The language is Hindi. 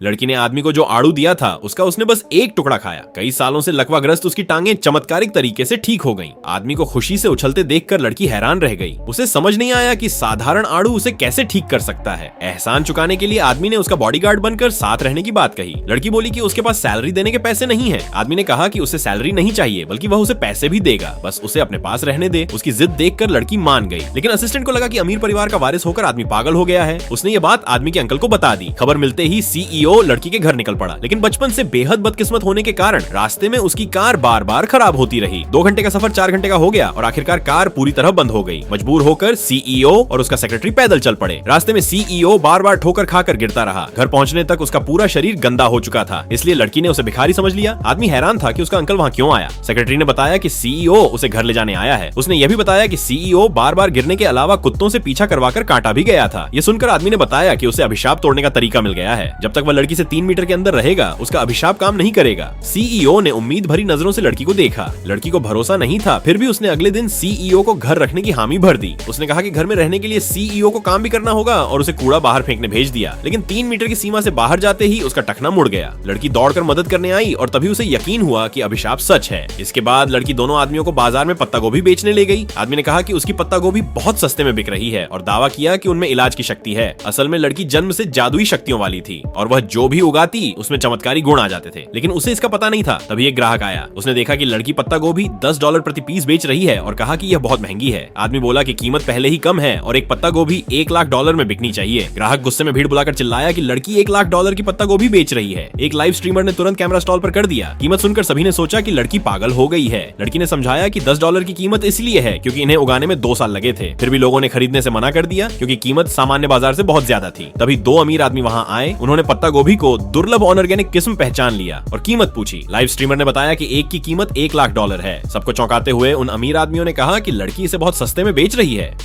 लड़की ने आदमी को जो आड़ू दिया था उसका उसने बस एक टुकड़ा खाया। कई सालों से लकवाग्रस्त उसकी टांगें चमत्कारिक तरीके से ठीक हो गईं। आदमी को खुशी से उछलते देखकर लड़की हैरान रह गई। उसे समझ नहीं आया कि साधारण आड़ू उसे कैसे ठीक कर सकता है। एहसान चुकाने के लिए आदमी ने उसका बॉडीगार्ड बनकर साथ रहने की बात कही। लड़की बोली कि उसके पास सैलरी देने के पैसे नहीं है। आदमी ने कहा कि उसे सैलरी नहीं चाहिए बल्कि वह उसे पैसे भी देगा, बस उसे अपने पास रहने दे। उसकी जिद देखकर लड़की मान गई, लेकिन असिस्टेंट को लगा कि अमीर परिवार का वारिस होकर आदमी पागल हो गया है। उसने ये बात आदमी के अंकल को बता दी। खबर मिलते ही सीईओ लड़की के घर निकल पड़ा, लेकिन बचपन से बेहद बदकिस्मत होने के कारण रास्ते में उसकी कार बार बार खराब होती रही। 2 घंटे का सफर 4 घंटे का हो गया और आखिरकार कार पूरी तरह बंद हो गई। मजबूर होकर सीईओ और उसका सेक्रेटरी पैदल चल पड़े। रास्ते में सीईओ बार बार ठोकर खाकर गिरता रहा। घर पहुंचने तक उसका पूरा शरीर गंदा हो चुका था, इसलिए लड़की ने उसे भिखारी समझ लिया। आदमी हैरान था कि उसका अंकल वहां क्यों आया। सेक्रेटरी ने बताया कि सीईओ उसे घर ले जाने आया है। उसने यह भी बताया कि सीईओ बार बार गिरने के अलावा कुत्तों से पीछा करवाकर काटा भी गया था। ये सुनकर आदमी ने बताया कि उसे अभिशाप तोड़ने का तरीका मिल गया है। जब तक वह लड़की से 3 मीटर के अंदर रहेगा उसका अभिशाप काम नहीं करेगा। सीईओ ने उम्मीद भरी नजरों से लड़की को देखा। लड़की को भरोसा नहीं था, फिर भी उसने अगले दिन सीईओ को घर रखने की हामी भर दी। उसने कहा कि घर में रहने के लिए सीईओ को काम भी करना होगा और उसे कूड़ा बाहर फेंकने भेज दिया। लेकिन 3 मीटर की सीमा से बाहर जाते ही उसका टखना मुड़ गया। लड़की दौड़कर मदद करने आई और तभी उसे यकीन हुआ कि अभिशाप सच है। इसके बाद लड़की दोनों आदमियों को बाजार में पत्ता गोभी बेचने ले गई। आदमी ने कहा कि उसकी पत्ता गोभी बहुत सस्ते में बिक रही है और दावा किया कि उनमें इलाज की शक्ति है। असल में लड़की जन्म से जादुई शक्तियों वाली थी और वह जो भी उगाती उसमें चमत्कारी गुण आ जाते थे, लेकिन उसे इसका पता नहीं था। तभी एक ग्राहक आया। उसने देखा कि लड़की पत्ता गोभी $10 प्रति पीस बेच रही है और कहा कि यह बहुत महंगी है। आदमी बोला कि कीमत पहले ही कम है और एक पत्ता गोभी $1 लाख में बिकनी चाहिए। ग्राहक गुस्से में भीड़ बुलाकर चिल्लाया कि लड़की $1 लाख की पत्ता गोभी बेच रही है। एक लाइव स्ट्रीमर ने तुरंत कैमरा स्टॉल पर कर दिया। कीमत सुनकर सभी ने सोचा कि लड़की पागल हो गई है। लड़की ने समझाया कि $10 की कीमत इसलिए है क्योंकि इन्हें उगाने में 2 साल लगे थे। फिर भी लोगों ने खरीदने से मना कर दिया क्योंकि कीमत सामान्य बाजार से बहुत ज्यादा थी। तभी 2 अमीर आदमी वहां आए। उन्होंने पत्ता गोभी को दुर्लभ ऑर्गेनिक किस्म पहचान लिया और कीमत पूछी। लाइव स्ट्रीमर ने बताया कि एक की कीमत $1 लाख है। सबको चौंकाते हुए उन अमीर आदमियों ने कहा कि लड़की इसे बहुत सस्ते में बेच रही है।